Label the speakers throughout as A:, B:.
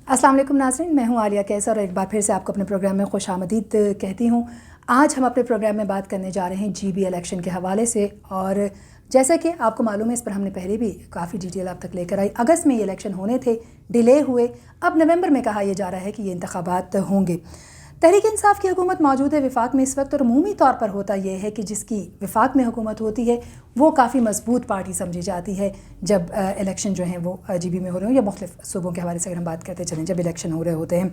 A: السلام علیکم ناظرین، میں ہوں عالیہ کیسر اور ایک بار پھر سے آپ کو اپنے پروگرام میں خوش آمدید کہتی ہوں۔ آج ہم اپنے پروگرام میں بات کرنے جا رہے ہیں جی بی الیکشن کے حوالے سے، اور جیسا کہ آپ کو معلوم ہے اس پر ہم نے پہلے بھی کافی ڈیٹیل آپ تک لے کر آئی۔ اگست میں یہ الیکشن ہونے تھے، ڈیلے ہوئے، اب نومبر میں کہا یہ جا رہا ہے کہ یہ انتخابات ہوں گے۔ تحریک انصاف کی حکومت موجود ہے وفاق میں اس وقت، اور عمومی طور پر ہوتا یہ ہے کہ جس کی وفاق میں حکومت ہوتی ہے وہ کافی مضبوط پارٹی سمجھی جاتی ہے جب الیکشن جو ہیں وہ جی بی میں ہو رہے ہوں یا مختلف صوبوں کے حوالے سے اگر ہم بات کرتے چلیں جب الیکشن ہو رہے ہوتے ہیں۔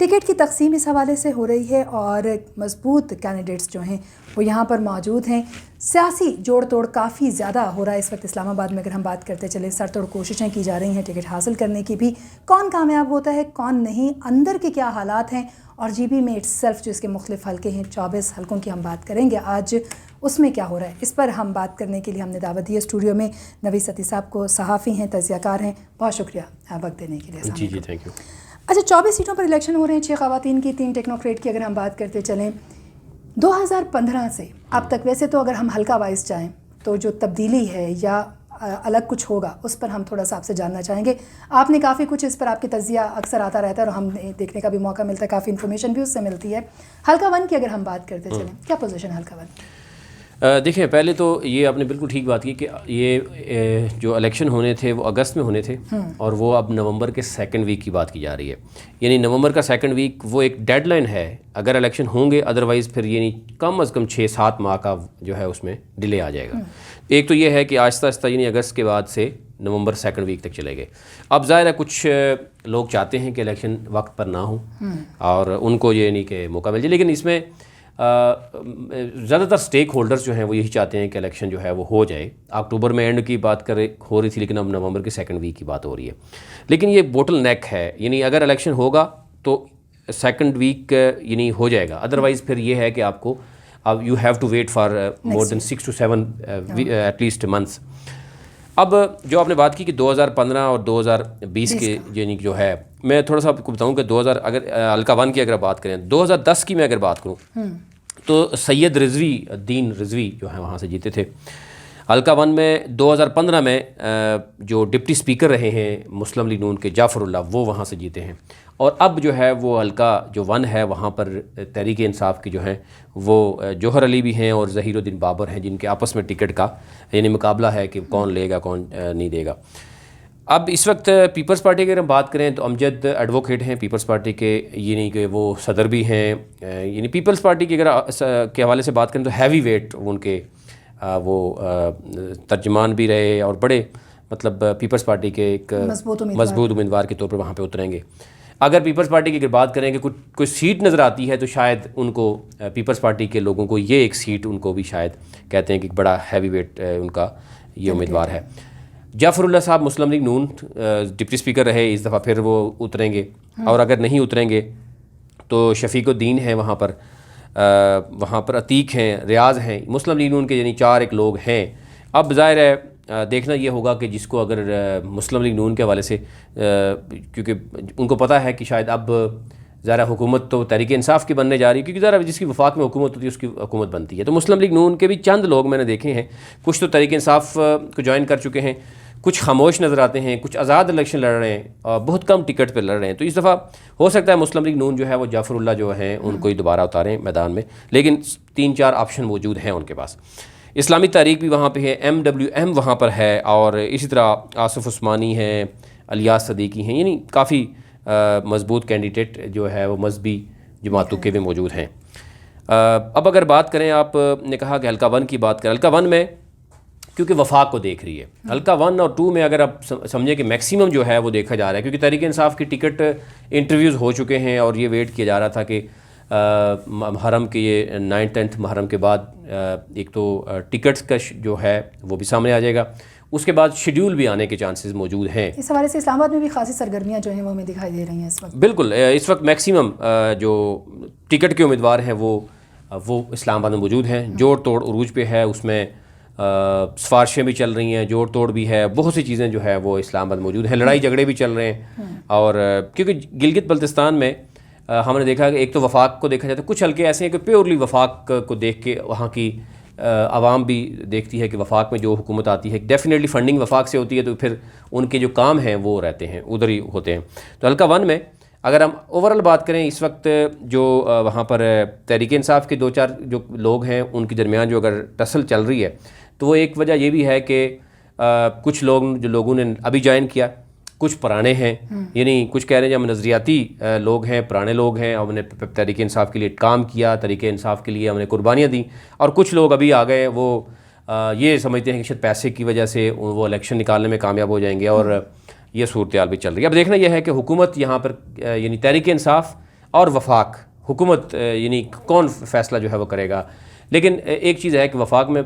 A: ٹکٹ کی تقسیم اس حوالے سے ہو رہی ہے اور مضبوط کینڈیڈیٹس جو ہیں وہ یہاں پر موجود ہیں۔ سیاسی جوڑ توڑ کافی زیادہ ہو رہا ہے اس وقت اسلام آباد میں، اگر ہم بات کرتے چلیں سر توڑ کوششیں کی جا رہی ہیں ٹکٹ حاصل کرنے کی بھی۔ کون کامیاب ہوتا ہے کون نہیں، اندر کے کیا حالات ہیں، اور جی بی میں اٹ سیلف جو اس کے مختلف حلقے ہیں 24 حلقوں کی ہم بات کریں گے آج، اس میں کیا ہو رہا ہے اس پر ہم بات کرنے کے لیے ہم نے دعوت دی ہے اسٹوڈیو میں نوید ستی صاحب کو۔ صحافی ہیں، تجزیہ کار ہیں، بہت شکریہ وقت دینے کے لیے۔
B: جی تھینک یو۔
A: اچھا، 24 سیٹوں پر الیکشن ہو رہے ہیں، 6 خواتین کی، 3 ٹیکنوکریٹ کی۔ اگر ہم بات کرتے چلیں 2015 سے اب تک، ویسے تو اگر ہم حلقہ وائز جائیں تو جو تبدیلی ہے یا الگ کچھ ہوگا اس پر ہم تھوڑا سا آپ سے جاننا چاہیں گے۔ آپ نے کافی کچھ اس پر، آپ کی تجزیہ اکثر آتا رہتا ہے اور ہم دیکھنے کا بھی موقع ملتا ہے، کافی انفارمیشن بھی اس سے ملتی ہے۔ حلقہ 1 کی اگر ہم بات کرتے چلیں، کیا پوزیشن حلقہ 1؟
B: دیکھیں، پہلے تو یہ آپ نے بالکل ٹھیک بات کی کہ یہ جو الیکشن ہونے تھے وہ اگست میں ہونے تھے، اور وہ اب نومبر کے سیکنڈ ویک کی بات کی جا رہی ہے۔ یعنی نومبر کا سیکنڈ ویک وہ ایک ڈیڈ لائن ہے اگر الیکشن ہوں گے، ادروائز پھر یعنی کم از کم 6-7 ماہ کا جو ہے اس میں ڈیلے آ جائے گا۔ ایک تو یہ ہے کہ آہستہ آہستہ یعنی اگست کے بعد سے نومبر سیکنڈ ویک تک چلے گئے۔ اب ظاہر ہے کچھ لوگ چاہتے ہیں کہ الیکشن وقت پر نہ ہوں اور ان کو یہ نہیں کہ موقع مل جائے، لیکن اس میں زیادہ تر سٹیک ہولڈرز جو ہیں وہ یہی چاہتے ہیں کہ الیکشن جو ہے وہ ہو جائے۔ اکتوبر میں اینڈ کی بات ہو رہی تھی، لیکن اب نومبر کے سیکنڈ ویک کی بات ہو رہی ہے۔ لیکن یہ بوٹل نیک ہے، یعنی اگر الیکشن ہوگا تو سیکنڈ ویک یعنی ہو جائے گا، ادروائز پھر یہ ہے کہ آپ کو اب you have to wait for more than 6 to 7 at least months. اب جو آپ نے بات کی کہ 2015 اور 2020 کے یعنی جو ہے، میں تھوڑا سا آپ کو بتاؤں کہ اگر حلقہ 1 کی اگر بات کریں، 2010 کی میں اگر بات کروں تو سید الدین رضوی جو ہیں وہاں سے جیتے تھے۔ حلقہ 1 میں 2015 میں جو ڈپٹی اسپیکر رہے ہیں مسلم لیگ نون کے جعفر اللہ، وہ وہاں سے جیتے ہیں۔ اور اب جو ہے وہ حلقہ جو 1 ہے وہاں پر تحریک انصاف کی جو ہیں وہ جوہر علی بھی ہیں اور ظہیر الدین بابر ہیں، جن کے آپس میں ٹکٹ کا یعنی مقابلہ ہے کہ کون لے گا کون نہیں دے گا۔ اب اس وقت پیپلز پارٹی کی اگر ہم بات کریں تو امجد ایڈوکیٹ ہیں پیپلز پارٹی کے، یعنی کہ وہ صدر بھی ہیں۔ یعنی پیپلز پارٹی کی اگر کے حوالے سے بات کریں تو ہیوی ویٹ ان کے وہ ترجمان بھی رہے اور بڑے مطلب پیپلز پارٹی کے ایک مضبوط امیدوار کے طور پر وہاں پہ اتریں گے۔ اگر پیپلز پارٹی کی اگر بات کریں کہ کوئی سیٹ نظر آتی ہے تو شاید ان کو پیپلز پارٹی کے لوگوں کو یہ ایک سیٹ ان کو بھی شاید کہتے ہیں کہ بڑا ہیوی ویٹ ان کا یہ امیدوار ہے۔ جعفر اللہ صاحب مسلم لیگ نون ڈپٹی اسپیکر رہے، اس دفعہ پھر وہ اتریں گے، اور اگر نہیں اتریں گے تو شفیق الدین ہیں وہاں پر عتیق ہیں، ریاض ہیں، مسلم لیگ نون کے یعنی 4 ایک لوگ ہیں۔ اب ظاہر ہے دیکھنا یہ ہوگا کہ جس کو اگر مسلم لیگ نون کے حوالے سے، کیونکہ ان کو پتہ ہے کہ شاید اب ظاہر حکومت تو تحریک انصاف کی بننے جا رہی ہے، کیونکہ ظاہر جس کی وفاق میں حکومت ہوتی ہے اس کی حکومت بنتی ہے۔ تو مسلم لیگ نون کے بھی چند لوگ میں نے دیکھے ہیں، کچھ تو تحریک انصاف کو جوائن کر چکے ہیں، کچھ خاموش نظر آتے ہیں، کچھ آزاد الیکشن لڑ رہے ہیں اور بہت کم ٹکٹ پہ لڑ رہے ہیں۔ تو اس دفعہ ہو سکتا ہے مسلم لیگ نون جو ہے وہ جعفر اللہ جو ہیں ان کو ہی دوبارہ اتاریں میدان میں، لیکن 3-4 آپشن موجود ہیں ان کے پاس۔ اسلامی تحریک بھی وہاں پہ ہے، MWM وہاں پر ہے، اور اسی طرح آصف عثمانی ہیں، الیاس صدیقی ہیں، یعنی کافی مضبوط کینڈیڈیٹ جو ہے وہ مذہبی جماعتوں کے بھی موجود ہیں۔ اب اگر بات کریں، آپ نے کہا کہ حلقہ 1 کی بات کریں، حلقہ 1 میں کیونکہ وفاق کو دیکھ رہی ہے، حلقہ 1 اور 2 میں اگر آپ سمجھیں کہ میکسیمم جو ہے وہ دیکھا جا رہا ہے، کیونکہ تحریک انصاف کی ٹکٹ انٹرویوز ہو چکے ہیں اور یہ ویٹ کیا جا رہا تھا کہ محرم کے یہ 9-10 محرم کے بعد ایک تو ٹکٹس کا جو ہے وہ بھی سامنے آ جائے گا، اس کے بعد شیڈیول بھی آنے کے چانسز موجود ہیں۔
A: اس حوالے سے اسلام آباد میں بھی خاصی سرگرمیاں جو ہیں وہ ہمیں دکھائی دے رہی ہیں اس وقت۔
B: بالکل، اس وقت میکسیمم جو ٹکٹ کے امیدوار ہیں وہ اسلام آباد میں موجود ہیں۔ جوڑ توڑ عروج پہ ہے، اس میں سفارشیں بھی چل رہی ہیں، جوڑ توڑ بھی ہے، بہت سی چیزیں جو ہے وہ اسلام آباد موجود ہیں، لڑائی جھگڑے بھی چل رہے ہیں۔ اور کیونکہ گلگت بلتستان میں ہم نے دیکھا کہ ایک تو وفاق کو دیکھا جاتا ہے، کچھ حلقے ایسے ہیں کہ پیورلی وفاق کو دیکھ کے وہاں کی عوام بھی دیکھتی ہے کہ وفاق میں جو حکومت آتی ہے ڈیفینیٹلی فنڈنگ وفاق سے ہوتی ہے، تو پھر ان کے جو کام ہیں وہ رہتے ہیں ادھر ہی ہوتے ہیں. تو حلقہ 1 میں اگر ہم اوورال بات کریں اس وقت جو وہاں پر تحریک انصاف کے 2-4 جو لوگ ہیں ان کے درمیان جو اگر ٹسل چل رہی ہے، تو وہ ایک وجہ یہ بھی ہے کہ کچھ لوگ جو لوگوں نے ابھی جوائن کیا، کچھ پرانے ہیں، یعنی کچھ کہہ رہے ہیں ہم نظریاتی لوگ ہیں، پرانے لوگ ہیں، ہم نے تحریک انصاف کے لیے کام کیا، تحریک انصاف کے لیے ہم نے قربانیاں دیں، اور کچھ لوگ ابھی آ گئے وہ یہ سمجھتے ہیں کہ شاید پیسے کی وجہ سے وہ الیکشن نکالنے میں کامیاب ہو جائیں گے، اور یہ صورتحال بھی چل رہی ہے. اب دیکھنا یہ ہے کہ حکومت یہاں پر یعنی تحریک انصاف اور وفاق حکومت یعنی کون فیصلہ جو ہے وہ کرے گا. لیکن ایک چیز ہے کہ وفاق میں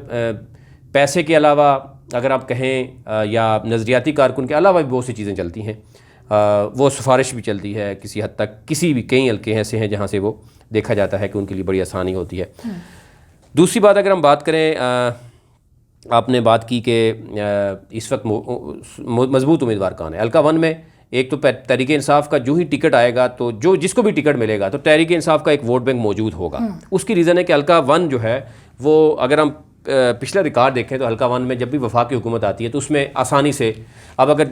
B: پیسے کے علاوہ اگر آپ کہیں یا نظریاتی کارکن کے علاوہ بھی بہت سی چیزیں چلتی ہیں، وہ سفارش بھی چلتی ہے کسی حد تک، کسی بھی کئی حلقے ایسے ہیں جہاں سے وہ دیکھا جاتا ہے کہ ان کے لیے بڑی آسانی ہوتی ہے. دوسری بات اگر ہم بات کریں، آپ نے بات کی کہ اس وقت مضبوط امیدوار کون ہے. حلقہ 1 میں ایک تو تحریک انصاف کا جو ہی ٹکٹ آئے گا تو جس کو بھی ٹکٹ ملے گا تو تحریک انصاف کا ایک ووٹ بینک موجود ہوگا. اس کی ریزن ہے کہ حلقہ 1 جو ہے وہ اگر ہم پچھلا ریکارڈ دیکھیں تو حلقہ 1 میں جب بھی وفاق کی حکومت آتی ہے تو اس میں آسانی سے، اب اگر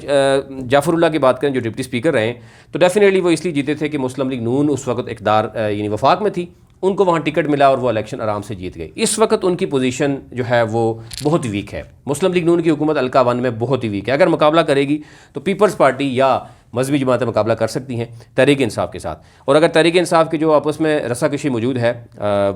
B: جعفر اللہ کی بات کریں جو ڈپٹی اسپیکر رہے تو ڈیفینیٹلی وہ اس لیے جیتے تھے کہ مسلم لیگ نون اس وقت اقتدار یعنی وفاق میں تھی، ان کو وہاں ٹکٹ ملا اور وہ الیکشن آرام سے جیت گئے. اس وقت ان کی پوزیشن جو ہے وہ بہت ویک ہے. مسلم لیگ نون کی حکومت حلقہ 1 میں بہت ہی ویک ہے. اگر مقابلہ کرے گی تو پیپلز پارٹی یا مذہبی جماعتیں مقابلہ کر سکتی ہیں تحریک انصاف کے ساتھ، اور اگر تحریک انصاف کے جو آپس میں رسا کشی موجود ہے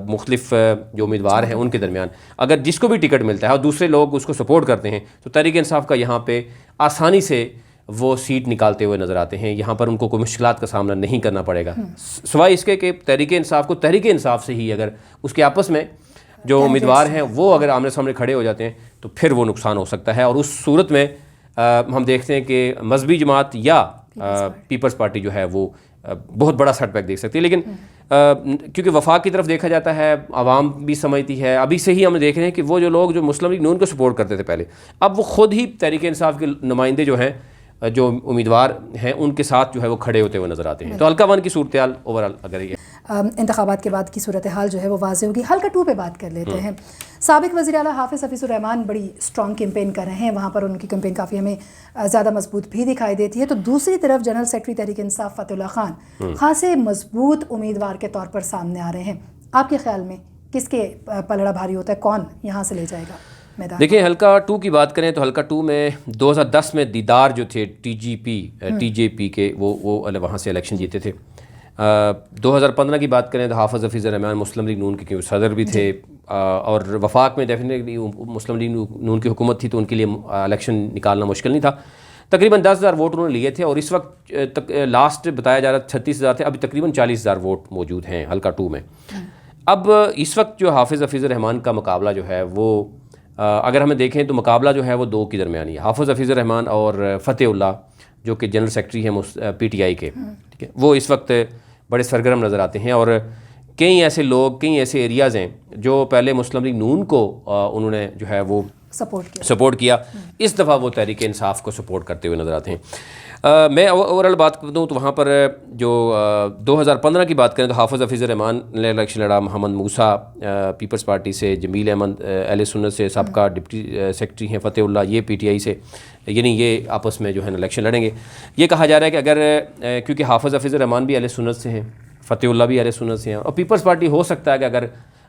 B: مختلف جو امیدوار ہیں ان کے درمیان، اگر جس کو بھی ٹکٹ ملتا ہے اور دوسرے لوگ اس کو سپورٹ کرتے ہیں تو تحریک انصاف کا یہاں پہ آسانی سے وہ سیٹ نکالتے ہوئے نظر آتے ہیں. یہاں پر ان کو کوئی مشکلات کا سامنا نہیں کرنا پڑے گا، سوائے اس کے کہ تحریک انصاف کو تحریک انصاف سے ہی اگر اس کے آپس میں جو امیدوار ہیں وہ اگر آمنے سامنے کھڑے ہو جاتے ہیں تو پھر وہ نقصان ہو سکتا ہے. اور اس صورت میں ہم دیکھتے ہیں کہ مذہبی جماعت یا پیپلز پارٹی جو ہے وہ بہت بڑا سیٹ بیک دیکھ سکتی ہے. لیکن کیونکہ وفاق کی طرف دیکھا جاتا ہے، عوام بھی سمجھتی ہے، ابھی سے ہی ہم دیکھ رہے ہیں کہ وہ جو لوگ جو مسلم لیگ نون کو سپورٹ کرتے تھے پہلے، اب وہ خود ہی تحریک انصاف کے نمائندے جو ہیں جو امیدوار ہیں ان کے ساتھ جو ہے وہ کھڑے ہوتے ہوئے نظر آتے ہیں. تو حلقہ 1 کی صورتحال اوورال اگر یہ
A: انتخابات کے بعد کی صورتحال جو ہے وہ واضح ہوگی. حلقہ 2 پہ بات کر لیتے ہیں. سابق وزیر اعلیٰ حافظ حفیظ الرحمان بڑی اسٹرانگ کیمپین کر رہے ہیں، وہاں پر ان کی کیمپین کافی ہمیں زیادہ مضبوط بھی دکھائی دیتی ہے. تو دوسری طرف جنرل سیکرٹری تحریک انصاف فتح اللہ خان خاصے مضبوط امیدوار کے طور پر سامنے آ رہے ہیں. آپ کے خیال میں کس کے پلڑا بھاری ہوتا ہے، کون یہاں سے لے جائے گا میدان؟
B: دیکھیں حلقہ 2 کی بات کریں تو حلقہ 2 میں 2010 میں دیدار جو تھے ٹی جے پی کے وہ وہاں سے الیکشن جیتے تھے. 2015 کی بات کریں تو حافظ حفیظ الرحمان مسلم لیگ نون کے کیونکہ صدر بھی تھے، اور وفاق میں ڈیفینیٹلی مسلم لیگ نون کی حکومت تھی تو ان کے لیے الیکشن نکالنا مشکل نہیں تھا. تقریباً 10,000 ووٹ انہوں نے لیے تھے، اور اس وقت لاسٹ بتایا جا رہا 36,000 تھے، ابھی تقریباً 40,000 ووٹ موجود ہیں حلقہ 2 میں. اب اس وقت جو حافظ حفیظ الرحمان کا مقابلہ جو ہے وہ اگر ہمیں دیکھیں تو مقابلہ جو ہے وہ 2 کی درمیانی ہے، حافظ حفیظ الرحمان اور فتح اللہ جو کہ جنرل سیکرٹری ہیں پی ٹی آئی کے، ٹھیک ہے، وہ اس وقت بڑے سرگرم نظر آتے ہیں. اور کئی ایسے لوگ، کئی ایسے ایریاز ہیں جو پہلے مسلم لیگ نون کو انہوں نے جو ہے وہ سپورٹ کیا، اس دفعہ وہ تحریک انصاف کو سپورٹ کرتے ہوئے نظر آتے ہیں. میں اوورال بات کروں تو وہاں پر جو 2015 کی بات کریں تو حافظ حفیظ الرحمان نے الیکشن لڑا، محمد موسیٰ پیپلز پارٹی سے، جمیل احمد اہل سنت سے، سابقہ ڈپٹی سیکرٹری ہیں فتح اللہ یہ پی ٹی آئی سے، یعنی یہ آپس میں جو ہے الیکشن لڑیں گے. یہ کہا جا رہا ہے کہ اگر کیونکہ حافظ حفیظ الرحمان بھی اہل سنت سے ہیں، فتح اللہ بھی اہل سنت سے ہیں، اور پیپلز پارٹی ہو سکتا ہے کہ اگر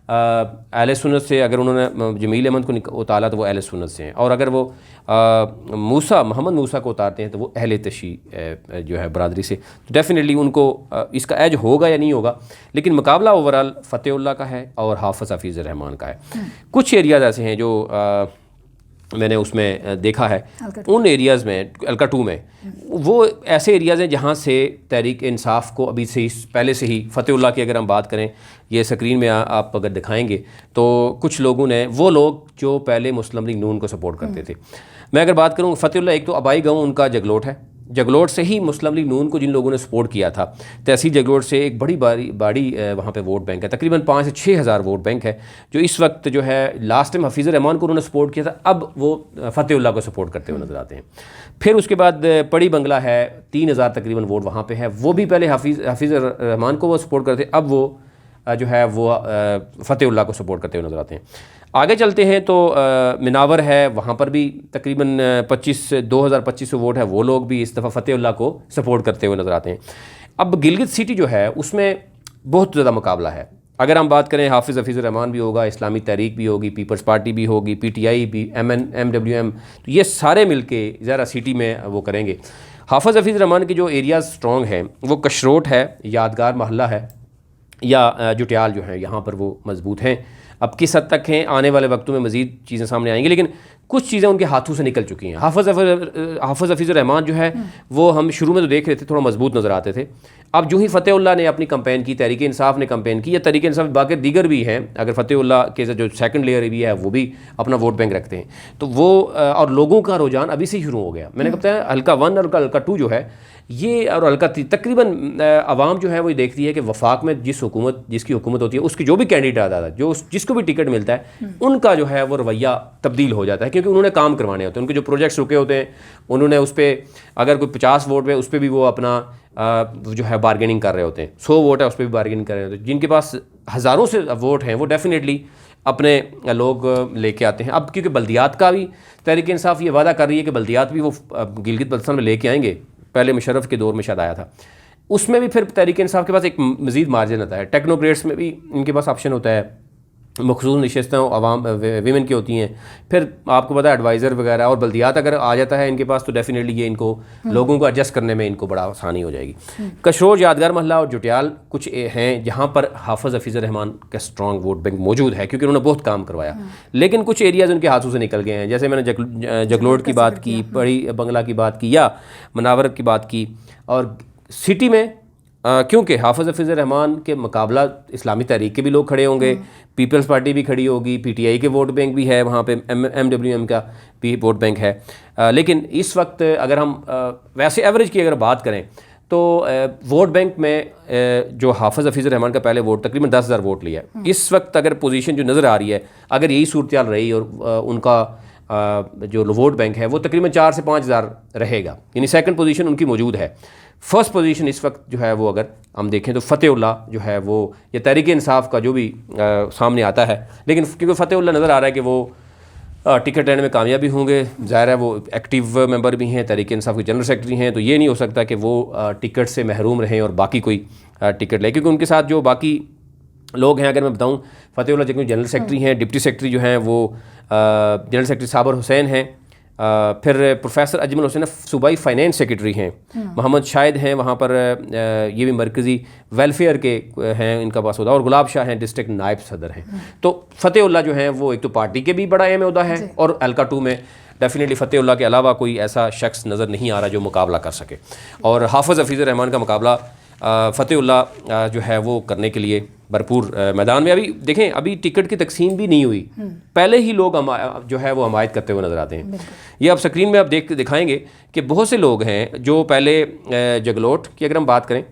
B: اہل سنت سے اگر انہوں نے جمیل احمد کو اتارا تو وہ اہل سنت سے ہیں، اور اگر وہ محمد موسیٰ کو اتارتے ہیں تو وہ اہل تشیع جو ہے برادری سے. ڈیفینیٹلی ان کو اس کا ایج ہوگا یا نہیں ہوگا، لیکن مقابلہ اوورال فتح اللہ کا ہے اور حافظ حفیظ الرحمان کا ہے. کچھ ایریاز ایسے ہیں جو میں نے اس میں دیکھا ہے، ان ایریاز میں حلقہ 2 میں وہ ایسے ایریاز ہیں جہاں سے تحریک انصاف کو ابھی سے پہلے سے ہی، فتح اللہ کی اگر ہم بات کریں، یہ اسکرین میں آپ اگر دکھائیں گے تو کچھ لوگوں نے، وہ لوگ جو پہلے مسلم لیگ نون کو سپورٹ کرتے تھے. میں اگر بات کروں فتح اللہ، ایک تو آبائی گاؤں ان کا جگلوٹ ہے، جگلوٹ سے ہی مسلم لیگ نون کو جن لوگوں نے سپورٹ کیا تھا، تحصیل جگلوٹ سے ایک بڑی وہاں پہ ووٹ بینک ہے، تقریباً 5 سے 6 ہزار ووٹ بینک ہے، جو اس وقت جو ہے لاسٹ ٹائم حفیظ الرحمان کو انہوں نے سپورٹ کیا تھا، اب وہ فتح اللہ کو سپورٹ کرتے ہوئے نظر آتے ہیں. پھر اس کے بعد پڑی بنگلہ ہے، 3,000 تقریباً ووٹ وہاں پہ ہے، وہ بھی پہلے حفیظ الرحمان کو وہ سپورٹ کرتے، اب وہ جو ہے وہ فتح اللہ کو سپورٹ کرتے ہوئے نظر آتے ہیں. آگے چلتے ہیں تو مناور ہے, وہاں پر بھی تقریباً 2250 ووٹ ہے, وہ لوگ بھی اس دفعہ فتح اللہ کو سپورٹ کرتے ہوئے نظر آتے ہیں. اب گلگت سٹی جو ہے اس میں بہت زیادہ مقابلہ ہے. اگر ہم بات کریں حافظ حفیظ الرحمان بھی ہوگا, اسلامی تحریک بھی ہوگی, پیپلز پارٹی بھی ہوگی, پی ٹی آئی بھی, MWM, تو یہ سارے مل کے ذرا سٹی میں وہ کریں گے. حافظ حفیظ الرحمان کے جو ایریاز سٹرونگ ہیں وہ کشروٹ ہے, یادگار محلہ ہے, یا جٹیال جو ہیں یہاں پر وہ مضبوط ہیں. اب کس حد تک ہیں آنے والے وقتوں میں مزید چیزیں سامنے آئیں گی, لیکن کچھ چیزیں ان کے ہاتھوں سے نکل چکی ہیں. حافظ حفیظ الرحمان جو ہے وہ ہم شروع میں تو دیکھ رہے تھے تھوڑا مضبوط نظر آتے تھے. اب جو ہی فتح اللہ نے اپنی کمپین کی, تحریک انصاف نے کمپین کی, یا تحریک انصاف باقی دیگر بھی ہیں, اگر فتح اللہ کے جو سیکنڈ لیئر بھی ہے وہ بھی اپنا ووٹ بینک رکھتے ہیں, تو وہ اور لوگوں کا رجحان ابھی سے شروع ہو گیا. میں نے کہا حلقہ 1 اور حلقہ 2 جو ہے یہ اور حلقہ تقریباً عوام جو ہے وہ دیکھتی ہے کہ وفاق میں جس کی حکومت ہوتی ہے اس کی جو بھی کینڈیڈیٹ آتا ہے, جس کو بھی ٹکٹ ملتا ہے, ان کا جو ہے وہ رویہ تبدیل ہو جاتا ہے, کیونکہ انہوں نے کام کروانے ہوتے ہیں. ان کے جو پروجیکٹس رکے ہوتے ہیں انہوں نے اس پہ اگر کوئی 50 ووٹ پہ اس پہ بھی وہ اپنا جو ہے بارگیننگ کر رہے ہوتے ہیں, 100 ووٹ ہے اس پہ بھی بارگیننگ کر رہے ہوتے ہیں. جن کے پاس ہزاروں سے ووٹ ہیں وہ ڈیفینیٹلی اپنے لوگ لے کے آتے ہیں. اب کیونکہ بلدیات کا بھی تحریک انصاف یہ وعدہ کر رہی ہے کہ بلدیات بھی وہ گلگت بلتستان میں لے کے آئیں گے, پہلے مشرف کے دور میں شاید آیا تھا, اس میں بھی پھر تحریک انصاف کے پاس ایک مزید مارجن ہوتا ہے. ٹیکنوکریٹس میں بھی ان کے پاس آپشن ہوتا ہے, مخصوص نشستیں عوام ویمن کی ہوتی ہیں, پھر آپ کو پتہ ہے ایڈوائزر وغیرہ, اور بلدیات اگر آ جاتا ہے ان کے پاس تو ڈیفینیٹلی یہ ان کو لوگوں کو ایڈجسٹ کرنے میں ان کو بڑا آسانی ہو جائے گی. کشرور, یادگار محلہ اور جٹیال کچھ ہیں جہاں پر حافظ حفیظ الرحمان کا اسٹرانگ ووٹ بینک موجود ہے, کیونکہ انہوں نے بہت کام کروایا. لیکن کچھ ایریاز ان کے ہاتھوں سے نکل گئے ہیں, جیسے میں نے جگلوٹ کی بات کی, بڑی بنگلہ کی بات کی, یا مناور کی بات کی. اور سٹی میں کیونکہ حافظ حفیظ الرحمان کے مقابلہ اسلامی تحریک کے بھی لوگ کھڑے ہوں گے, پیپلز پارٹی بھی کھڑی ہوگی, PTI کے ووٹ بینک بھی ہے, وہاں پہ MWM کا بھی ووٹ بینک ہے. لیکن اس وقت اگر ہم ویسے ایوریج کی اگر بات کریں تو ووٹ بینک میں جو حافظ حفیظ الرحمان کا پہلے ووٹ تقریباً 10,000 ووٹ لیا ہے. اس وقت اگر پوزیشن جو نظر آ رہی ہے, اگر یہی صورتحال رہی اور ان کا جو ووٹ بینک ہے وہ تقریباً 4 سے 5,000 رہے گا, یعنی سیکنڈ پوزیشن ان کی موجود ہے. فرسٹ پوزیشن اس وقت جو ہے وہ اگر ہم دیکھیں تو فتح اللہ جو ہے وہ, یا تحریک انصاف کا جو بھی سامنے آتا ہے, لیکن کیونکہ فتح اللہ نظر آ رہا ہے کہ وہ ٹکٹ لینے میں کامیاب بھی ہوں گے, ظاہر ہے وہ ایکٹیو ممبر بھی ہیں, تحریک انصاف کے جنرل سیکرٹری ہیں, تو یہ نہیں ہو سکتا کہ وہ ٹکٹ سے محروم رہیں اور باقی کوئی ٹکٹ لے, کیونکہ ان کے ساتھ جو باقی لوگ ہیں, اگر میں بتاؤں فتح اللہ جو جنرل سیکرٹری ہیں, ڈپٹی سیکرٹری جو ہیں وہ جنرل سیکرٹری صابر حسین ہیں, پھر پروفیسر اجمل حسین صوبائی فائنینس سیکرٹری ہیں, محمد شاہد ہیں وہاں پر, یہ بھی مرکزی ویلفیئر کے ہیں ان کا پاس عہدہ, اور گلاب شاہ ہیں ڈسٹرکٹ نائب صدر ہیں. تو فتح اللہ جو ہیں وہ ایک تو پارٹی کے بھی بڑا اہم عہدہ ہے, اور حلقہ 2 میں ڈیفینیٹلی فتح اللہ کے علاوہ کوئی ایسا شخص نظر نہیں آ رہا جو مقابلہ کر سکے. اور حافظ حفیظ الرحمان کا مقابلہ فتح اللہ جو ہے وہ کرنے کے لیے بھرپور میدان میں. ابھی دیکھیں, ابھی ٹکٹ کی تقسیم بھی نہیں ہوئی, پہلے ہی لوگ جو ہے وہ حمایت کرتے ہوئے نظر آتے ہیں. یہ اب سکرین میں آپ دکھائیں گے کہ بہت سے لوگ ہیں جو پہلے جگلوٹ کی اگر ہم بات کریں,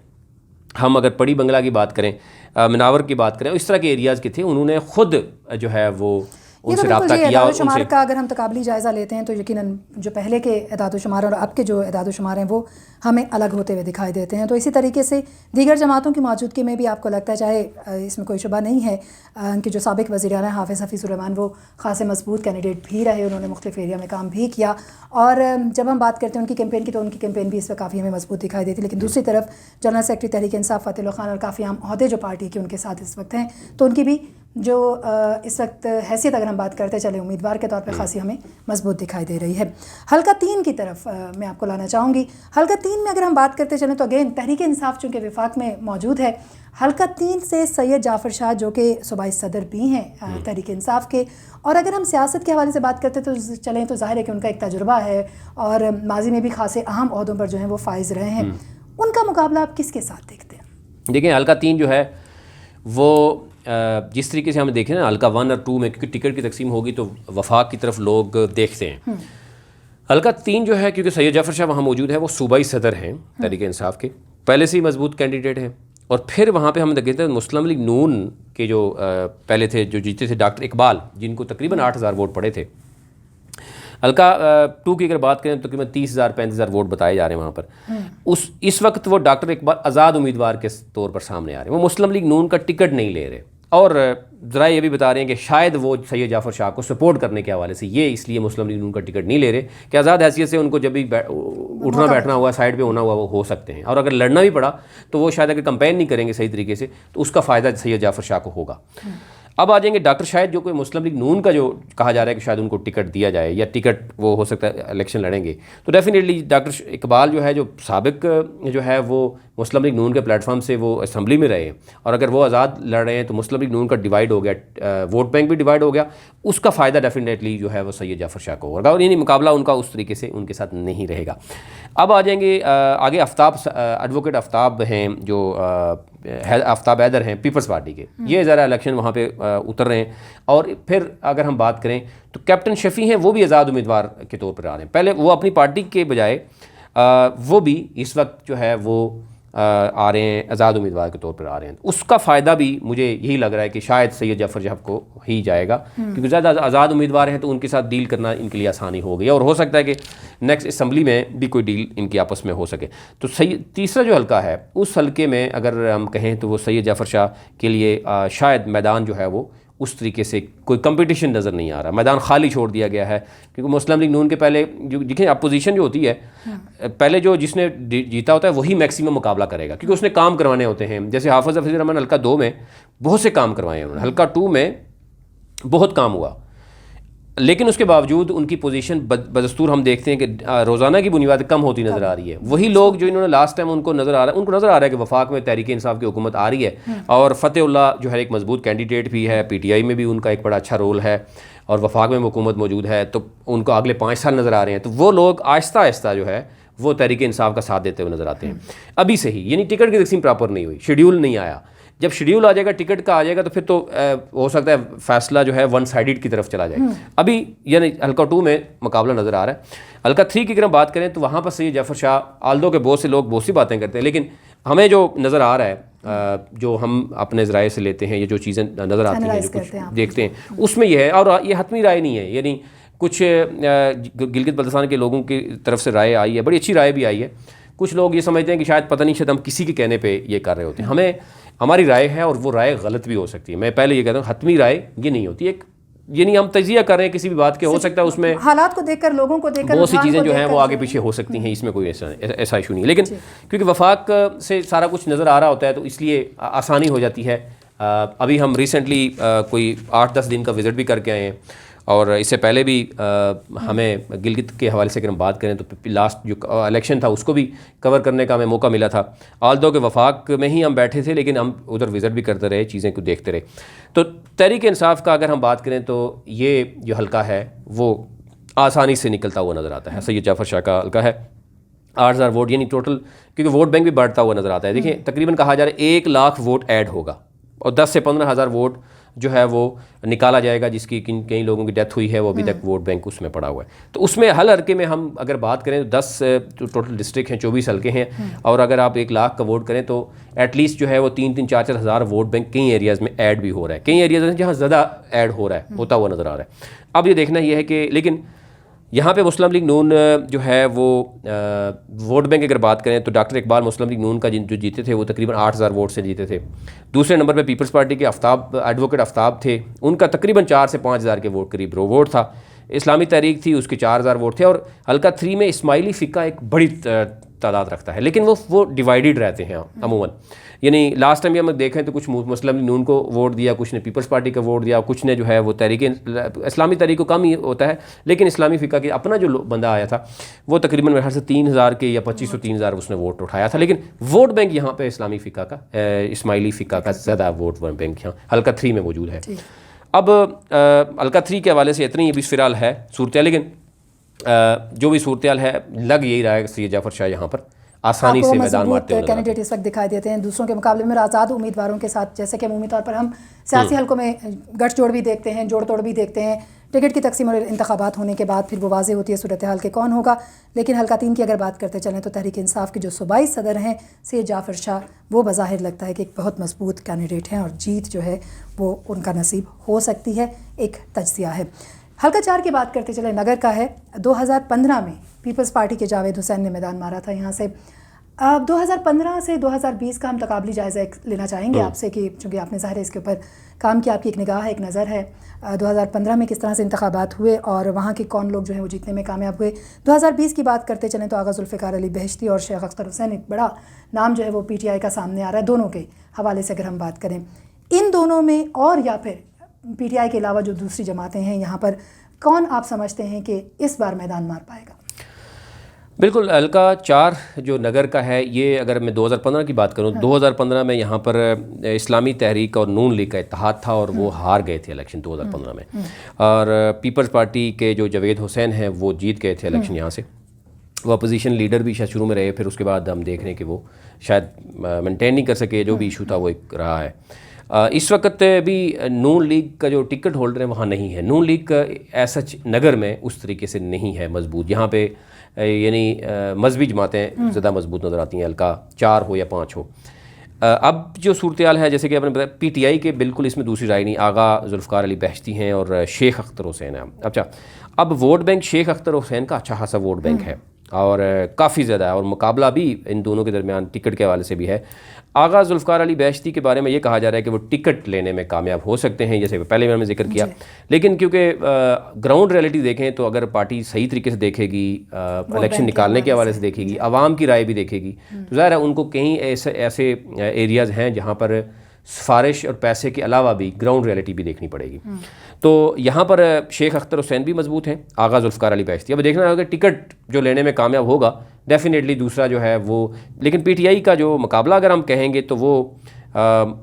B: ہم اگر پڑی بنگلہ کی بات کریں, مناور کی بات کریں, اس طرح کے ایریاز کے تھے, انہوں نے خود جو ہے وہ ان سے رابطہ کیا.
A: اعداد و شمار کا اگر ہم تقابلی جائزہ لیتے ہیں تو یقیناً جو پہلے کے اعداد و شمار اور اب کے جو اعداد و شمار ہیں وہ ہمیں الگ ہوتے ہوئے دکھائی دیتے ہیں. تو اسی طریقے سے دیگر جماعتوں کی موجودگی میں بھی آپ کو لگتا ہے, چاہے اس میں کوئی شبہ نہیں ہے ان کے جو سابق وزیر اعلیٰ حافظ حفیظ الرحمان وہ خاصے مضبوط کینڈیڈیٹ بھی رہے, انہوں نے مختلف ایریا میں کام بھی کیا, اور جب ہم بات کرتے ہیں ان کی کیمپین کی تو ان کی کیمپین بھی اس وقت کافی ہمیں مضبوط دکھائی دیتی. لیکن دوسری طرف جنرل سیکرٹری تحریک انصاف فتح اللہ خان اور کافی عام عہدے جو پارٹی کے ان کے ساتھ اس وقت ہیں, تو ان کی بھی جو اس وقت حیثیت اگر ہم بات کرتے چلیں امیدوار کے طور پہ خاصی ہمیں مضبوط دکھائی دے رہی ہے. حلقہ 3 کی طرف میں آپ کو لانا چاہوں گی. حلقہ 3 میں اگر ہم بات کرتے چلیں تو اگین تحریک انصاف چونکہ وفاق میں موجود ہے, حلقہ 3 سے سید جعفر شاہ جو کہ صوبائی صدر بھی ہیں تحریک انصاف کے, اور اگر ہم سیاست کے حوالے سے بات کرتے تو چلیں تو ظاہر ہے کہ ان کا ایک تجربہ ہے اور ماضی میں بھی خاصے اہم عہدوں پر جو ہیں وہ فائز رہے ہیں. ان کا مقابلہ آپ کس کے ساتھ دیکھتے ہیں؟
B: دیکھیں, حلقہ 3 جو ہے وہ جس طریقے سے ہم دیکھیں نا, حلقہ 1 اور 2 میں کیونکہ ٹکٹ کی تقسیم ہوگی تو وفاق کی طرف لوگ دیکھتے ہیں. حلقہ 3 جو ہے کیونکہ سید جعفر شاہ وہاں موجود ہے, وہ صوبائی صدر ہیں تحریک انصاف کے, پہلے سے ہی مضبوط کینڈیڈیٹ ہیں. اور پھر وہاں پہ ہم دیکھتے ہیں مسلم لیگ نون کے جو پہلے تھے جو جیتے تھے ڈاکٹر اقبال, جن کو تقریباً 8,000 ووٹ پڑے تھے, حلقہ 2 کی اگر بات کریں تو تقریباً 30,000 35,000 ووٹ بتائے جا رہے ہیں وہاں پر. اس وقت وہ ڈاکٹر اقبال آزاد امیدوار کے طور پر سامنے آ رہے ہیں, وہ مسلم لیگ نون کا ٹکٹ نہیں لے رہے, اور ذرائع یہ بھی بتا رہے ہیں کہ شاید وہ سید جعفر شاہ کو سپورٹ کرنے کے حوالے سے یہ اس لیے مسلم لیگ نون کا ٹکٹ نہیں لے رہے کہ آزاد حیثیت سے ان کو جب بھی اٹھنا بیٹھنا ہوا, سائڈ پہ ہونا ہوا, وہ ہو سکتے ہیں, اور اگر لڑنا بھی پڑا تو وہ شاید اگر کمپین نہیں کریں گے صحیح طریقے سے تو اس کا فائدہ سید جعفر شاہ کو ہوگا. اب آ جائیں گے ڈاکٹر شاہد, جو کوئی مسلم لیگ نون کا جو کہا جا رہا ہے کہ شاید ان کو ٹکٹ دیا جائے یا ٹکٹ وہ ہو سکتا ہے الیکشن لڑیں گے, تو ڈیفینیٹلی ڈاکٹر اقبال جو ہے جو سابق جو ہے وہ مسلم لیگ نون کے پلیٹ فارم سے وہ اسمبلی میں رہے ہیں, اور اگر وہ آزاد لڑ رہے ہیں تو مسلم لیگ نون کا ڈیوائڈ ہو گیا, ووٹ بینک بھی ڈیوائڈ ہو گیا, اس کا فائدہ ڈیفینیٹلی جو ہے وہ سید جعفر شاہ کو ہوگا, اور یعنی مقابلہ ان کا اس طریقے سے ان کے ساتھ نہیں رہے گا. اب آ جائیں گے آگے آفتاب, ایڈوکیٹ آفتاب ہیں جو آفتاب حیدر ہیں پیپلز پارٹی کے, یہ ذرا الیکشن وہاں پہ اتر رہے ہیں. اور پھر اگر ہم بات کریں تو کیپٹن شفیع ہیں, وہ بھی آزاد امیدوار کے طور پر آ رہے ہیں. پہلے وہ اپنی پارٹی کے بجائے وہ بھی اس وقت جو ہے وہ آ رہے ہیں آزاد امیدوار کے طور پر آ رہے ہیں. اس کا فائدہ بھی مجھے یہی لگ رہا ہے کہ شاید سید جعفر شاہ کو ہی جائے گا, کیونکہ زیادہ آزاد امیدوار ہیں تو ان کے ساتھ ڈیل کرنا ان کے لیے آسانی ہو گئی, اور ہو سکتا ہے کہ نیکسٹ اسمبلی میں بھی کوئی ڈیل ان کی آپس میں ہو سکے. تو تیسرا جو حلقہ ہے اس حلقے میں اگر ہم کہیں تو وہ سید جعفر شاہ کے لیے شاید میدان جو ہے وہ اس طریقے سے کوئی کمپٹیشن نظر نہیں آ رہا, میدان خالی چھوڑ دیا گیا ہے. کیونکہ مسلم لیگ نون کے پہلے جو دیکھیں اپوزیشن جو ہوتی ہے پہلے جو جس نے جیتا ہوتا ہے وہی میکسیمم مقابلہ کرے گا, کیونکہ اس نے کام کروانے ہوتے ہیں. جیسے حافظ حفیظ الرحمن حلقہ 2 میں بہت سے کام کروائے ہیں, حلقہ 2 میں بہت کام ہوا, لیکن اس کے باوجود ان کی پوزیشن بدستور ہم دیکھتے ہیں کہ روزانہ کی بنیاد کم ہوتی نظر آ رہی ہے. وہی لوگ جو انہوں نے لاسٹ ٹائم ان کو نظر آ رہا ہے کہ وفاق میں تحریک انصاف کی حکومت آ رہی ہے, اور فتح اللہ جو ہے ایک مضبوط کینڈیڈیٹ بھی ہے, پی ٹی آئی میں بھی ان کا ایک بڑا اچھا رول ہے, اور وفاق میں حکومت موجود ہے, تو ان کو اگلے 5 سال نظر آ رہے ہیں. تو وہ لوگ آہستہ آہستہ جو ہے وہ تحریک انصاف کا ساتھ دیتے ہوئے نظر آتے ہیں ابھی سے ہی. یعنی ٹکٹ کی تقسیم پراپر نہیں ہوئی, شیڈیول نہیں آیا. جب شیڈیول آ جائے گا, ٹکٹ کا آ جائے گا, تو پھر تو ہو سکتا ہے فیصلہ جو ہے ون سائیڈڈ کی طرف چلا جائے. ابھی یعنی حلقہ 2 میں مقابلہ نظر آ رہا ہے. حلقہ 3 کی اگر ہم بات کریں تو وہاں پر سید جعفر شاہ, آلدو کے بہت سے لوگ بہت سی باتیں کرتے ہیں, لیکن ہمیں جو نظر آ رہا ہے جو ہم اپنے ذرائع سے لیتے ہیں, یہ جو چیزیں نظر آتی ہیں, جو کچھ دیکھتے ہیں, اس میں یہ ہے, اور یہ حتمی رائے نہیں ہے. یعنی کچھ گلگت بلتستان کے لوگوں کی طرف سے رائے آئی ہے, بڑی اچھی رائے بھی آئی ہے. کچھ لوگ یہ سمجھتے ہیں کہ شاید پتہ نہیں, شاید ہم کسی کے کہنے پہ یہ کر رہے ہوتے ہیں. ہمیں ہماری رائے ہے, اور وہ رائے غلط بھی ہو سکتی ہے. میں پہلے یہ کہتا ہوں حتمی رائے یہ نہیں ہوتی. ایک یعنی ہم تجزیہ کر رہے ہیں کسی بھی بات کے, ہو سکتا ہے اس میں
A: حالات کو دیکھ کر, لوگوں کو دیکھ کر,
B: بہت سی چیزیں جو ہیں وہ آگے پیچھے ہو سکتی ہیں, اس میں کوئی ایسا ایشو نہیں ہے. لیکن کیونکہ وفاق سے سارا کچھ نظر آ رہا ہوتا ہے تو اس لیے آسانی ہو جاتی ہے. ابھی ہم ریسنٹلی کوئی 8-10 دن کا وزٹ بھی کر کے آئے ہیں, اور اس سے پہلے بھی ہمیں گلگت کے حوالے سے اگر ہم بات کریں تو لاسٹ جو الیکشن تھا اس کو بھی کور کرنے کا ہمیں موقع ملا تھا. آلدو کے وفاق میں ہی ہم بیٹھے تھے, لیکن ہم ادھر وزٹ بھی کرتے رہے, چیزیں کو دیکھتے رہے. تو تحریک انصاف کا اگر ہم بات کریں تو یہ جو حلقہ ہے وہ آسانی سے نکلتا ہوا نظر آتا ہے. سید جعفر شاہ کا حلقہ ہے, 8,000 ووٹ یعنی ٹوٹل, کیونکہ ووٹ بینک بھی بڑھتا ہوا نظر آتا ہے. دیکھیں تقریباً کہا جا رہا ہے 1 لاکھ ووٹ ایڈ ہوگا, اور 10 سے 15,000 ووٹ جو ہے وہ نکالا جائے گا, جس کی کئی لوگوں کی ڈیتھ ہوئی ہے, وہ ابھی تک ووٹ بینک اس میں پڑا ہوا ہے. تو اس میں ہر حلقے میں ہم اگر بات کریں تو 10 ٹوٹل ڈسٹرکٹ ہیں, 24 حلقے ہیں, اور اگر آپ 1 لاکھ کا ووٹ کریں تو ایٹ لیسٹ جو ہے وہ 3-3, 4-4 ہزار ووٹ بینک کئی ایریاز میں ایڈ بھی ہو رہا ہے. کئی ایریاز ہیں جہاں زیادہ ایڈ ہو رہا ہے, ہوتا ہوا نظر آ رہا ہے. اب یہ دیکھنا یہ ہے کہ لیکن یہاں پہ مسلم لیگ نون جو ہے وہ ووٹ بینک اگر بات کریں تو ڈاکٹر اقبال مسلم لیگ نون کا جو جیتے تھے وہ تقریباً 8,000 ووٹ سے جیتے تھے. دوسرے نمبر پہ پیپلز پارٹی کے ایڈوکیٹ آفتاب تھے, ان کا تقریباً 4 سے 5,000 کے ووٹ قریب ووٹ تھا. اسلامی تحریک تھی, اس کے 4,000 ووٹ تھے. اور حلقہ 3 میں اسماعیلی فقہ ایک بڑی تعداد رکھتا ہے, لیکن وہ ڈیوائیڈڈ رہتے ہیں عموماً. یعنی لاسٹ ٹائم بھی ہم دیکھیں تو کچھ مسلم لیگ نون کو ووٹ دیا, کچھ نے پیپلز پارٹی کا ووٹ دیا, کچھ نے جو ہے وہ تحریک اسلامی تحریک کو کم ہی ہوتا ہے, لیکن اسلامی فقہ کے اپنا جو بندہ آیا تھا وہ تقریباً میرے خیال سے 3,000 کے یا 2,500 3,000 اس نے ووٹ اٹھایا تھا. لیکن ووٹ بینک یہاں پہ اسلامی فقہ کا, اسماعیلی فقہ کا زیادہ ووٹ بینک یہاں حلقہ 3 میں موجود ہے. اب حلقہ 3 کے حوالے سے اتنی ابھی فی الحال ہے صورتحال, لیکن جو بھی صورتحال ہے لگ یہی رہا ہے کہ سید جعفر شاہ یہاں پر آسانی سے میدان مارتے ہوئے
A: کینڈیڈیٹ اس وقت دکھائی دیتے ہیں دوسروں کے مقابلے میں آزاد امیدواروں کے ساتھ. جیسے کہ عمومی طور پر ہم سیاسی حلقوں میں گٹھ جوڑ بھی دیکھتے ہیں, جوڑ توڑ بھی دیکھتے ہیں, ٹکٹ کی تقسیم اور انتخابات ہونے کے بعد پھر وہ واضح ہوتی ہے صورتحال کہ کون ہوگا. لیکن حلقہ 3 کی اگر بات کرتے چلیں تو تحریک انصاف کے جو صوبائی صدر ہیں سید جعفر شاہ, وہ بظاہر لگتا ہے کہ ایک بہت مضبوط کینڈیڈیٹ ہیں, اور جیت جو ہے وہ ان کا نصیب ہو سکتی ہے, ایک تجزیہ ہے. حلقہ 4 کی بات کرتے چلے، نگر کا ہے. 2015 میں پیپلز پارٹی کے جاوید حسین نے میدان مارا تھا یہاں سے. اب 2015 سے 2020 کا ہم تقابلی جائزہ لینا چاہیں گے آپ سے کہ چونکہ آپ نے ظاہر ہے اس کے اوپر کام کیا، آپ کی ایک نگاہ ہے، ایک نظر ہے. 2015 میں کس طرح سے انتخابات ہوئے اور وہاں کے کون لوگ جو ہیں وہ جیتنے میں کامیاب ہوئے. 2020 کی بات کرتے چلیں تو آغا ذوالفقار علی بہشتی اور شیخ اختر حسین، ایک بڑا نام جو ہے وہ پی ٹی آئی کا سامنے آ رہا ہے دونوں کے حوالے سے. اگر ہم بات کریں ان دونوں میں اور یا پھر پی ٹی آئی کے علاوہ جو دوسری جماعتیں ہیں یہاں پر، کون آپ سمجھتے ہیں کہ اس بار میدان مار پائے گا؟
B: بالکل، حلقہ 4 جو نگر کا ہے، یہ اگر میں 2015 کی بات کروں، 2015 میں یہاں پر اسلامی تحریک اور نون لیگ کا اتحاد تھا اور وہ ہار گئے تھے الیکشن 2015 میں، اور پیپلز پارٹی کے جو جاوید حسین ہیں وہ جیت گئے تھے الیکشن یہاں سے. وہ اپوزیشن لیڈر بھی شاید شروع میں رہے، پھر اس کے بعد ہم دیکھ رہے ہیں کہ وہ شاید مینٹین نہیں کر سکے، جو بھی ایشو تھا وہ ایک رہا ہے. اس وقت بھی نون لیگ کا جو ٹکٹ ہولڈر ہے وہاں نہیں ہے. نون لیگ کا ایسا نگر میں اس طریقے سے نہیں ہے مضبوط، یہاں پہ یعنی مذہبی جماعتیں زیادہ مضبوط نظر آتی ہیں، حلقہ 4 ہو یا 5 ہو. اب جو صورتحال ہے جیسے کہ آپ نے بتایا، پی ٹی آئی کے بالکل اس میں دوسری رائے نہیں. آغا ذوالفقار علی بہشتی ہیں اور شیخ اختر حسین ہیں. اچھا، اب ووٹ بینک شیخ اختر حسین کا اچھا خاصا ووٹ بینک ہے اور کافی زیادہ ہے، اور مقابلہ بھی ان دونوں کے درمیان ٹکٹ کے حوالے سے بھی ہے. آغا ذوالفقار علی بہشتی کے بارے میں یہ کہا جا رہا ہے کہ وہ ٹکٹ لینے میں کامیاب ہو سکتے ہیں، جیسے پہلے میں نے ذکر کیا، لیکن کیونکہ گراؤنڈ ریئلٹی دیکھیں تو اگر پارٹی صحیح طریقے سے دیکھے گی، الیکشن نکالنے کے حوالے سے دیکھے گی، عوام کی رائے بھی دیکھے گی، تو ظاہر ہے ان کو کہیں ایسے ایریاز ہیں جہاں پر سفارش اور پیسے کے علاوہ بھی گراؤنڈ ریئلٹی بھی دیکھنی پڑے گی. تو یہاں پر شیخ اختر حسین بھی مضبوط ہیں، آغا ذوالفقار علی بہشتی. اب دیکھنا ہوگا ٹکٹ جو لینے میں کامیاب ہوگا ڈیفینیٹلی دوسرا جو ہے وہ، لیکن پی ٹی آئی کا جو مقابلہ اگر ہم کہیں گے تو وہ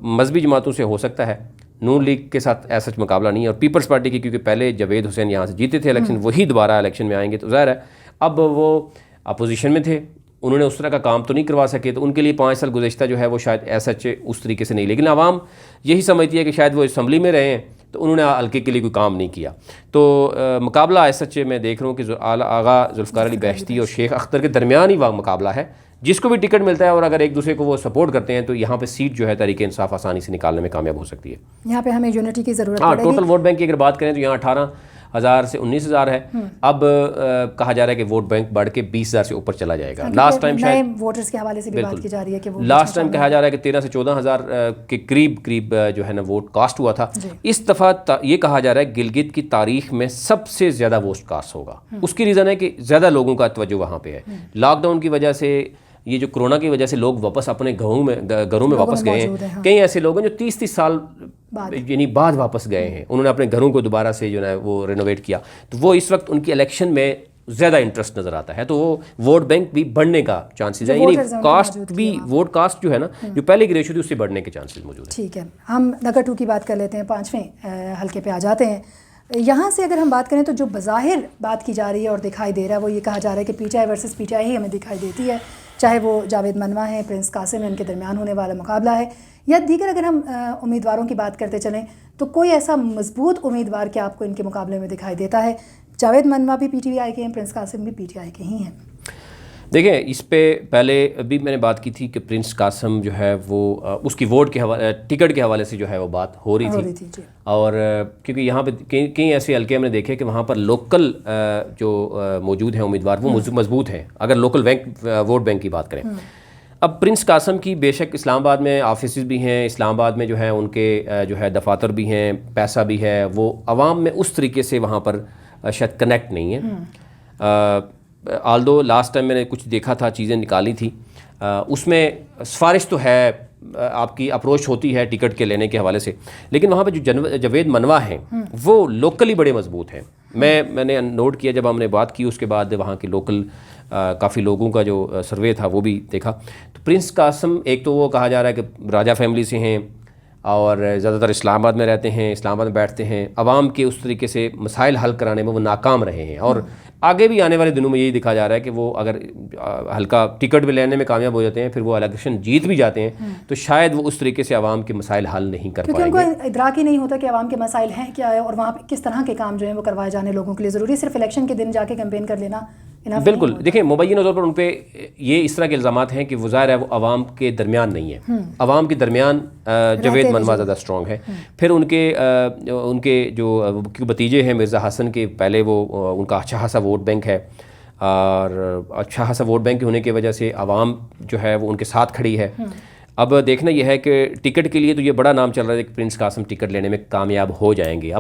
B: مذہبی جماعتوں سے ہو سکتا ہے. نون لیگ کے ساتھ ایسا مقابلہ نہیں ہے، اور پیپلز پارٹی کی کیونکہ پہلے جاوید حسین یہاں سے جیتے تھے الیکشن، وہی دوبارہ الیکشن میں آئیں گے، تو ظاہر ہے اب وہ اپوزیشن میں تھے، انہوں نے اس طرح کا کام تو نہیں کروا سکے، تو ان کے لیے 5 سال گزشتہ جو ہے وہ شاید ایسا اس طریقے سے نہیں. لیکن عوام یہی سمجھتی ہے کہ شاید وہ اسمبلی میں رہے ہیں تو انہوں نے حلقے کے لیے کوئی کام نہیں کیا. تو مقابلہ ایسا میں دیکھ رہا ہوں کہ آغا ذوالفقار علی بہشتی اور شیخ اختر کے درمیان ہی مقابلہ ہے. جس کو بھی ٹکٹ ملتا ہے اور اگر ایک دوسرے کو وہ سپورٹ کرتے ہیں تو یہاں پہ سیٹ جو ہے تحریک انصاف آسانی سے نکالنے میں کامیاب ہو سکتی ہے.
A: یہاں پہ ہمیں یونٹی کی ضرورت
B: پڑے گی. ٹوٹل ووٹ بینک کی اگر بات کریں تو یہاں 18,000 سے 19,000 ہے. اب کہا جا رہا ہے کہ ووٹ بینک بڑھ کے 20,000 سے اوپر چلا جائے گا. لاسٹ ٹائم شاید
A: ووٹرز کے حوالے سے بھی بات کی جا رہی ہے کہ
B: لاسٹ ٹائم کہا جا رہا ہے کہ 13,000 سے 14,000 کے قریب جو ہے نا ووٹ کاسٹ ہوا تھا. اس دفعہ یہ کہا جا رہا ہے گلگت کی تاریخ میں سب سے زیادہ ووٹ کاسٹ ہوگا. اس کی ریزن ہے کہ زیادہ لوگوں کا توجہ وہاں پہ ہے. لاک ڈاؤن کی وجہ سے، یہ جو کرونا کی وجہ سے لوگ واپس اپنے گھروں میں واپس گئے ہیں. کئی ایسے لوگ ہیں جو 30 سال یعنی بعد واپس گئے ہیں، انہوں نے اپنے گھروں کو دوبارہ سے جو ہے وہ رینوویٹ کیا، تو وہ اس وقت ان کی الیکشن میں زیادہ انٹرسٹ نظر آتا ہے. تو وہ ووٹ بینک بھی بڑھنے کا چانسز ہے، یعنی کاسٹ بھی، ووٹ کاسٹ جو ہے نا جو پہلے کی ریشو تھی اس سے بڑھنے کے چانسز موجود ہیں.
A: ٹھیک ہے، ہم نگر 2 کی بات کر لیتے ہیں، 5ویں حلقے پہ آ جاتے ہیں. یہاں سے اگر ہم بات کریں تو جو بظاہر بات کی جا رہی ہے اور دکھائی دے رہا ہے وہ یہ کہا جا رہا ہے کہ PTI versus PTI ہی ہمیں دکھائی دیتی ہے، چاہے وہ جاوید منوا ہیں، پرنس قاسم ہیں، ان کے درمیان ہونے والا مقابلہ ہے، یا دیگر اگر ہم امیدواروں کی بات کرتے چلیں تو کوئی ایسا مضبوط امیدوار کہ آپ کو ان کے مقابلے میں دکھائی دیتا ہے؟ جاوید منوا بھی پی ٹی آئی کے ہیں، پرنس قاسم بھی پی ٹی آئی کے ہی ہیں.
B: دیکھیں، اس پہ پہلے ابھی میں نے بات کی تھی کہ پرنس قاسم جو ہے وہ اس کی ووٹ کے حوالے، ٹکٹ کے حوالے سے جو ہے وہ بات ہو رہی تھی. اور کیونکہ یہاں پہ کئی ایسے حلقے ہم نے دیکھے کہ وہاں پر لوکل جو موجود ہیں امیدوار وہ مضبوط ہیں اگر لوکل ووٹ بینک کی بات کریں. اب پرنس قاسم کی بے شک اسلام آباد میں آفیسز بھی ہیں، اسلام آباد میں جو ہے ان کے جو ہے دفاتر بھی ہیں، پیسہ بھی ہے، وہ عوام میں اس طریقے سے وہاں پر شاید کنیکٹ نہیں ہے. آلدو لاسٹ ٹائم میں نے کچھ دیکھا تھا، چیزیں نکالی تھی، اس میں سفارش تو ہے، آپ کی اپروچ ہوتی ہے ٹکٹ کے لینے کے حوالے سے، لیکن وہاں پہ جو جاوید منوا ہیں وہ لوکلی بڑے مضبوط ہیں. میں نے نوٹ کیا جب ہم نے بات کی، اس کے بعد وہاں کے لوکل کافی لوگوں کا جو سروے تھا وہ بھی دیکھا. تو پرنس قاسم ایک تو وہ کہا جا رہا ہے کہ راجہ فیملی سے ہیں اور زیادہ تر اسلام آباد میں رہتے ہیں، اسلام آباد میں بیٹھتے ہیں، عوام کے اس طریقے سے مسائل حل کرانے میں وہ ناکام رہے ہیں، اور آگے بھی آنے والے دنوں میں یہی دکھا جا رہا ہے کہ وہ اگر ہلکا ٹکٹ بھی لینے میں کامیاب ہو جاتے ہیں، پھر وہ الیکشن جیت بھی جاتے ہیں، تو شاید وہ اس طریقے سے عوام کے مسائل حل نہیں کر پائیں گے،
A: کیونکہ ان کو ادراک ہی نہیں ہوتا کہ عوام کے مسائل ہیں کیا ہے اور وہاں پہ کس طرح کے کام جو ہیں وہ کروائے جانے لوگوں کے لیے ضروری. صرف الیکشن کے دن جا کے کیمپین کر لینا
B: بالکل. دیکھیں مبینہ طور پر ان پہ یہ اس طرح کے الزامات ہیں کہ وہ ظاہر ہے وہ عوام کے درمیان نہیں ہے. عوام کے درمیان جاوید منوا زیادہ اسٹرانگ ہے. پھر ان کے جو بھتیجے ہیں مرزا حسن کے، پہلے وہ ان کا اچھا خاصا ووٹ بینک ہے، اور اچھا خاصا ووٹ بینک ہونے کی وجہ سے عوام جو ہے وہ ان کے ساتھ کھڑی ہے. اب دیکھنا یہ ہے کہ ٹکٹ کے لیے تو یہ بڑا نام چل رہا ہے کہ پرنس قاسم ٹکٹ لینے میں کامیاب ہو جائیں گے.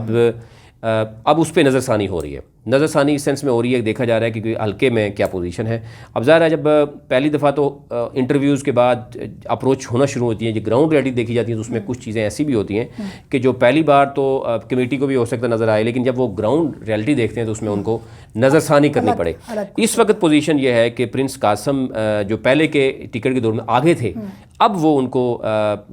B: اب اس پہ نظر ثانی ہو رہی ہے. نظر ثانی اس سینس میں ہو رہی ہے، دیکھا جا رہا ہے کہ حلقے میں کیا پوزیشن ہے. اب ظاہر ہے جب پہلی دفعہ تو انٹرویوز کے بعد اپروچ ہونا شروع ہوتی ہے، جو گراؤنڈ ریئلٹی دیکھی جاتی ہے تو اس میں کچھ چیزیں ایسی بھی ہوتی ہیں کہ جو پہلی بار تو کمیٹی کو بھی ہو سکتا نظر آئے، لیکن جب وہ گراؤنڈ ریئلٹی دیکھتے ہیں تو اس میں ان کو نظر ثانی کرنی پڑے. اس وقت پوزیشن یہ ہے کہ پرنس قاسم جو پہلے کے ٹکٹ کے دور میں آگے تھے، اب وہ ان کو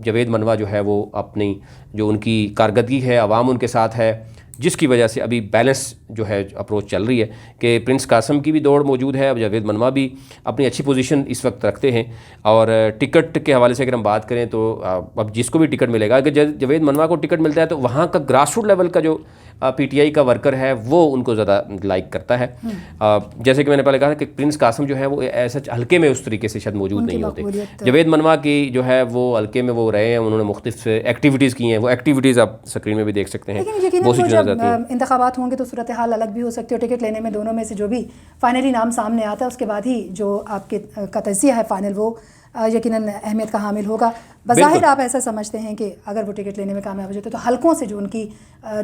B: جاوید منوا جو ہے وہ اپنی جو ان کی کارکردگی ہے، عوام ان کے ساتھ ہے، جس کی وجہ سے ابھی بیلنس جو ہے اپروچ چل رہی ہے کہ پرنس قاسم کی بھی دوڑ موجود ہے. اب جاوید منوا بھی اپنی اچھی پوزیشن اس وقت رکھتے ہیں. اور ٹکٹ کے حوالے سے اگر ہم بات کریں تو اب جس کو بھی ٹکٹ ملے گا، اگر جاوید منوا کو ٹکٹ ملتا ہے تو وہاں کا گراس روٹ لیول کا جو پی ٹی آئی کا ورکر ہے وہ ان کو زیادہ لائک کرتا ہے. جیسے کہ میں نے پہلے کہا کہ پرنس قاسم جو ہے وہ ایسا ہلکے میں اس طریقے سے شاید موجود نہیں ہوتے. جاوید منوا کی جو ہے وہ ہلکے میں وہ رہے ہیں، انہوں نے مختلف ایکٹیویٹیز کی ہیں. وہ ایکٹیویٹیز آپ اسکرین میں بھی دیکھ سکتے ہیں.
A: بہت سی چیزیں انتخابات ہوں گے تو صورتحال الگ بھی ہو سکتی ہے. ٹکٹ لینے میں دونوں میں سے جو بھی فائنلی نام سامنے آتا ہے اس کے بعد ہی جو آپ کے کا تجزیہ ہے فائنل، وہ یقیناً اہمیت کا حامل ہوگا. بظاہر آپ ایسا سمجھتے ہیں کہ اگر وہ ٹکٹ لینے میں کامیاب ہو جاتے تو حلقوں سے جو ان کی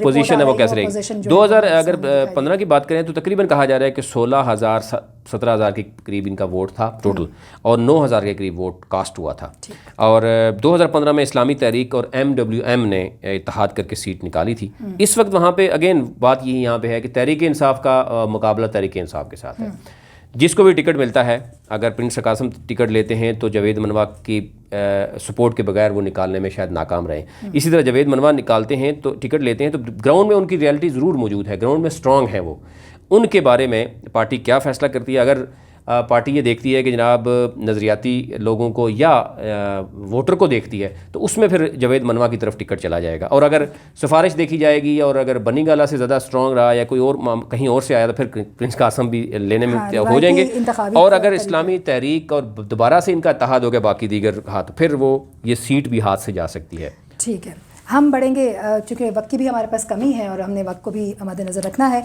B: پوزیشن ہے وہ کیسے رہے گی. 2015 کی بات کریں تو تقریباً کہا جا رہا ہے کہ 16,000-17,000 کے قریب ان کا ووٹ تھا ٹوٹل، اور 9,000 کے قریب ووٹ کاسٹ ہوا تھا. اور 2015 میں اسلامی تحریک اور MWM نے اتحاد کر کے سیٹ نکالی تھی. اس وقت وہاں پہ اگین بات یہی یہاں پہ ہے کہ تحریک انصاف کا مقابلہ تحریک انصاف کے ساتھ ہے. جس کو بھی ٹکٹ ملتا ہے، اگر پرنس قاسم ٹکٹ لیتے ہیں تو جاوید منوا کی سپورٹ کے بغیر وہ نکالنے میں شاید ناکام رہیں. اسی طرح جاوید منوا نکالتے ہیں تو ٹکٹ لیتے ہیں تو گراؤنڈ میں ان کی ریئلٹی ضرور موجود ہے، گراؤنڈ میں اسٹرانگ ہے. وہ ان کے بارے میں پارٹی کیا فیصلہ کرتی ہے، اگر پارٹی یہ دیکھتی ہے کہ جناب نظریاتی لوگوں کو یا ووٹر کو دیکھتی ہے تو اس میں پھر جاوید منوا کی طرف ٹکٹ چلا جائے گا. اور اگر سفارش دیکھی جائے گی اور اگر بنی گالا سے زیادہ اسٹرانگ رہا یا کوئی اور کہیں اور سے آیا تو پھر پرنس قاسم بھی لینے میں ہو جائیں گے. اور اگر اسلامی تحریک اور دوبارہ سے ان کا اتحاد ہو گیا باقی دیگر ہاتھ، پھر وہ یہ سیٹ بھی ہاتھ سے جا سکتی ہے.
A: ٹھیک ہے، ہم بڑھیں گے چونکہ وقت کی بھی ہمارے پاس کمی ہے اور ہم نے وقت کو بھی مد نظر رکھنا ہے.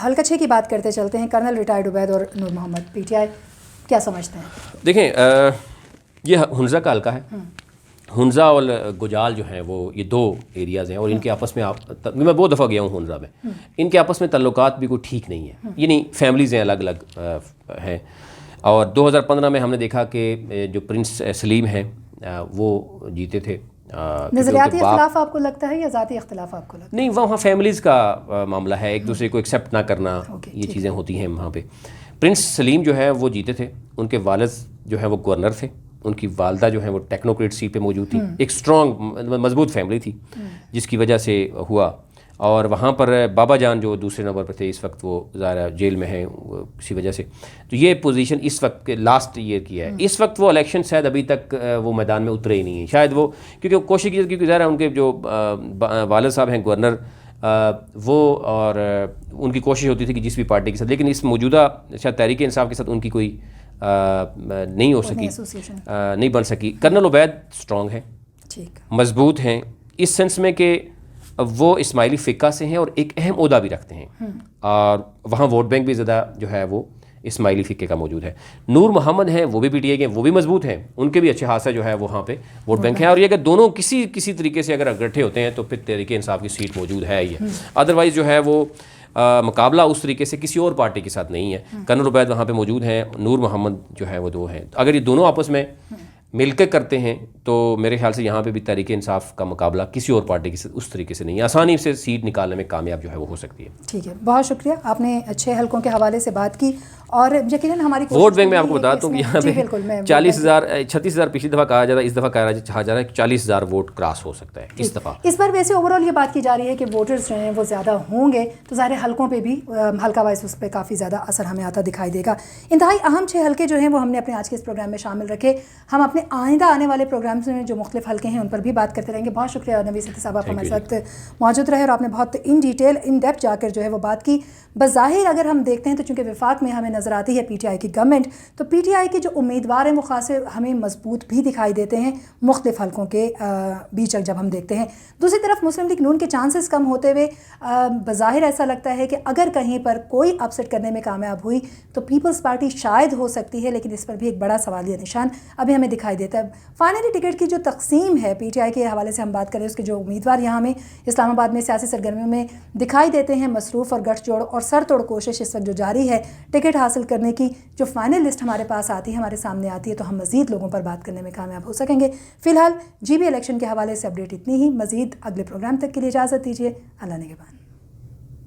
A: حلقہ 6 کی بات کرتے چلتے ہیں. کرنل ریٹائرڈ عبید اور نور محمد پی ٹی آئی کیا سمجھتے ہیں؟
B: دیکھیں یہ ہنزہ کا حلقہ ہے. ہنزہ اور گجال جو ہیں وہ یہ دو ایریاز ہیں اور ان کے آپس میں میں بہت دفعہ گیا ہوں ہنزہ میں، ان کے آپس میں تعلقات بھی کوئی ٹھیک نہیں ہیں. یعنی فیملیز ہیں الگ الگ ہیں. اور 2015 میں ہم نے دیکھا کہ جو پرنس سلیم ہیں وہ جیتے تھے.
A: نظریاتی اختلاف آپ کو لگتا ہے یا ذاتی اختلاف آپ کو لگتا ہے؟
B: نہیں، وہاں فیملیز کا معاملہ ہے، ایک دوسرے کو ایکسیپٹ نہ کرنا، یہ چیزیں ہوتی ہیں وہاں پہ. پرنس سلیم جو ہے وہ جیتے تھے، ان کے والد جو ہے وہ گورنر تھے، ان کی والدہ جو ہے وہ ٹیکنوکریٹ سیٹ پہ موجود تھی. ایک اسٹرانگ مضبوط فیملی تھی جس کی وجہ سے ہوا. اور وہاں پر بابا جان جو دوسرے نمبر پر تھے، اس وقت وہ ظاہر جیل میں ہیں کسی وجہ سے. تو یہ پوزیشن اس وقت لاسٹ ایئر کی ہے. اس وقت وہ الیکشن شاید ابھی تک وہ میدان میں اترے ہی نہیں ہیں. شاید وہ کیونکہ کوشش کی، کیونکہ ظاہر ہے ان کے جو والد صاحب ہیں گورنر، وہ اور ان کی کوشش ہوتی تھی کہ جس بھی پارٹی کے ساتھ، لیکن اس موجودہ شاید تحریک انصاف کے ساتھ ان کی کوئی نہیں ہو سکی، نہیں بن سکی. کرنل عبید اسٹرانگ ہے، مضبوط ہیں اس سینس میں کہ وہ اسماعیلی فقہ سے ہیں اور ایک اہم عہدہ بھی رکھتے ہیں، اور وہاں ووٹ بینک بھی زیادہ جو ہے وہ اسماعیلی فقہ کا موجود ہے. نور محمد ہیں وہ بھی پی ٹی آئی کے، وہ بھی مضبوط ہیں، ان کے بھی اچھے خاصا جو ہے وہاں پہ ووٹ بینک ہے. اور یہ اگر دونوں کسی طریقے سے اگر اکٹھے ہوتے ہیں تو پھر تحریک انصاف کی سیٹ موجود ہے ہی ہے. ادروائز جو ہے وہ مقابلہ اس طریقے سے کسی اور پارٹی کے ساتھ نہیں ہے. کرنل عبید وہاں پہ موجود ہیں، نور محمد جو ہے وہ دو ہیں. اگر یہ دونوں آپس میں مل کے کرتے ہیں تو میرے خیال سے یہاں پہ بھی تحریک انصاف کا مقابلہ کسی اور پارٹی کے اس طریقے سے نہیں ہے. آسانی سے سیٹ نکالنے میں کامیاب جو ہے وہ ہو سکتی ہے.
A: ٹھیک ہے، بہت شکریہ. آپ نے اچھے حلقوں کے حوالے سے بات کی اور یقیناً ہماری
B: ووٹ بینک میں آپ کو بتاتا ہوں کہ یہاں پہ 40,000 36,000 پچھلی دفعہ کہا جاتا ہے، اس دفعہ کہا جا رہا ہے کہ 40,000 ووٹ کراس ہو سکتا ہے اس دفعہ.
A: اس بار ویسے اوور آل یہ بات کی جا رہی ہے کہ ووٹرز جو ہیں وہ زیادہ ہوں گے تو ظاہر حلقوں پہ بھی حلقہ وائز اس پہ کافی زیادہ اثر ہمیں آتا دکھائی دے گا. انتہائی اہم 6 حلقے جو ہیں وہ ہم نے اپنے آج کے اس پروگرام میں شامل رکھے. ہم اپنے آئندہ آنے والے پروگرام پروگرامس میں جو مختلف حلقے ہیں ان پر بھی بات کرتے رہیں گے. بہت شکریہ نویس عطیہ صاحب, آپ ہمارے ساتھ موجود رہے اور آپ نے بہت ان ڈیٹیل ان ڈیپتھ جا کر جو ہے وہ بات کی. بظاہر اگر ہم دیکھتے ہیں تو چونکہ وفاق میں ہمیں نظر آتی ہے پی ٹی آئی کی گورنمنٹ, تو پی ٹی آئی کے جو امیدوار ہیں وہ خاصے ہمیں مضبوط بھی دکھائی دیتے ہیں مختلف حلقوں کے بیچ جب ہم دیکھتے ہیں. دوسری طرف مسلم لیگ نون کے چانسز کم ہوتے ہوئے بظاہر ایسا لگتا ہے کہ اگر کہیں پر کوئی اپسیٹ کرنے میں کامیاب ہوئی تو پیپلز پارٹی شاید ہو سکتی ہے, لیکن اس پر بھی ایک بڑا سوالیہ نشان ابھی ہمیں دکھائی دیتا ہے. فائنلی ٹکٹ کی جو تقسیم ہے پی ٹی آئی کے حوالے سے ہم بات کریں, اس کے جو امیدوار یہاں ہمیں اسلام آباد میں سیاسی سرگرمیوں میں دکھائی دیتے ہیں, مصروف اور گٹھ جوڑ اور سر توڑ کوشش اس وقت جو جاری ہے ٹکٹ حاصل کرنے کی, جو فائنل لسٹ ہمارے پاس آتی ہے, ہمارے سامنے آتی ہے, تو ہم مزید لوگوں پر بات کرنے میں کامیاب ہو سکیں گے. فی الحال جی بی الیکشن کے حوالے سے اپڈیٹ اتنی ہی. مزید اگلے پروگرام تک کے لیے اجازت دیجیے. اللہ نگہبان.